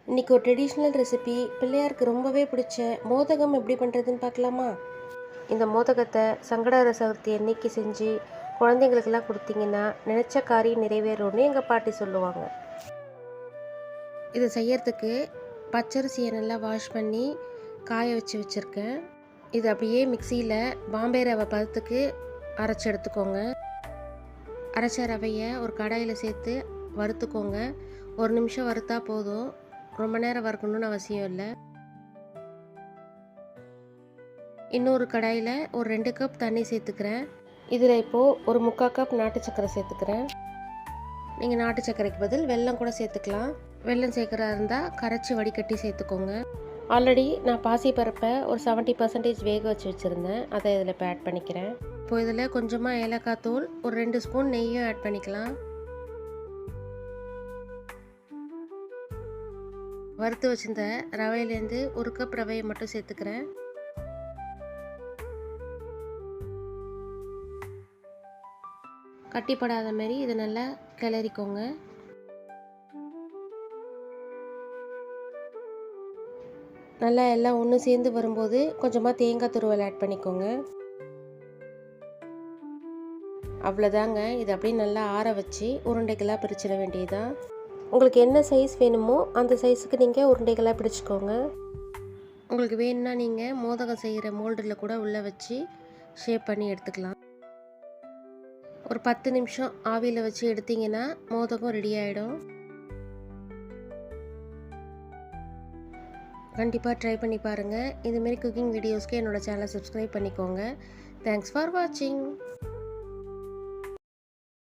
இன்றைக்கி ஒரு traditional recipe, பிள்ளையாருக்கு ரொம்பவே பிடிச்ச மோதகம் எப்படி பண்ணுறதுன்னு பார்க்கலாமா? இந்த மோதகத்தை சங்கடஹர சதுர்த்தி அன்னைக்கு செஞ்சு குழந்தைங்களுக்கெல்லாம் கொடுத்தீங்கன்னா நினச்ச காரியம் நிறைவேறும்னு எங்கள் பாட்டி சொல்லுவாங்க. இதை செய்யறதுக்கு பச்சரிசியை நல்லா வாஷ் பண்ணி காய வச்சுருக்கேன். இது அப்படியே மிக்சியில் பாம்பே ரவை பதத்துக்கு அரைச்சி எடுத்துக்கோங்க. அரைச்ச ரவையை ஒரு கடாயில் சேர்த்து வறுத்துக்கோங்க. 1 நிமிஷம் வறுத்தா போதும், ரொம்ப நேரம் வறுக்கணும்னு அவசியம் இல்லை. இன்னொரு கடாயில் ஒரு 2 கப் தண்ணி சேர்த்துக்கிறேன். இதில் இப்போது ஒரு 3/4 கப் நாட்டு சர்க்கரை சேர்த்துக்கிறேன். நீங்கள் நாட்டு சர்க்கரைக்கு பதில் வெல்லம் கூட சேர்த்துக்கலாம். வெல்லம் சேர்க்குறா இருந்தால் கரைச்சி வடிகட்டி சேர்த்துக்கோங்க. ஆல்ரெடி நான் பாசிப்பருப்பை ஒரு 70% வேக வச்சு வச்சுருந்தேன். அதை இதில் இப்போ ஆட் பண்ணிக்கிறேன். இப்போ இதில் கொஞ்சமாக ஏலக்காய் தூள், ஒரு 2 ஸ்பூன் நெய்யும் ஆட் பண்ணிக்கலாம். வறுத்து வச்சிருந்த ரவையிலேருந்து 1 கப் ரவையை மட்டும் சேர்த்துக்கிறேன். கட்டிப்படாத மாதிரி இதை நல்லா கிளறிக்கோங்க. நல்லா எல்லாம் ஒன்று சேர்ந்து வரும்போது கொஞ்சமாக தேங்காய் துருவல் ஆட் பண்ணிக்கோங்க. அவ்வளோதாங்க. இதை அப்படியே நல்லா ஆற வச்சு உருண்டைகளாக பிரிச்சிட வேண்டியதுதான். உங்களுக்கு என்ன சைஸ் வேணுமோ அந்த சைஸுக்கு நீங்கள் உருண்டைகளாக பிடிச்சிக்கோங்க. உங்களுக்கு வேணும்னா நீங்கள் மோதகம் செய்கிற மோல்டில் கூட உள்ளே வச்சு ஷேப் பண்ணி எடுத்துக்கலாம். ஒரு 10 நிமிஷம் ஆவியில் வச்சு எடுத்திங்கன்னா மோதகம் ரெடி ஆகிடும். கண்டிப்பாக ட்ரை பண்ணி பாருங்கள். இதுமாரி குக்கிங் வீடியோஸ்க்கு என்னோடய சேனலை சப்ஸ்கிரைப் பண்ணிக்கோங்க. தேங்க்ஸ் ஃபார் வாட்சிங்.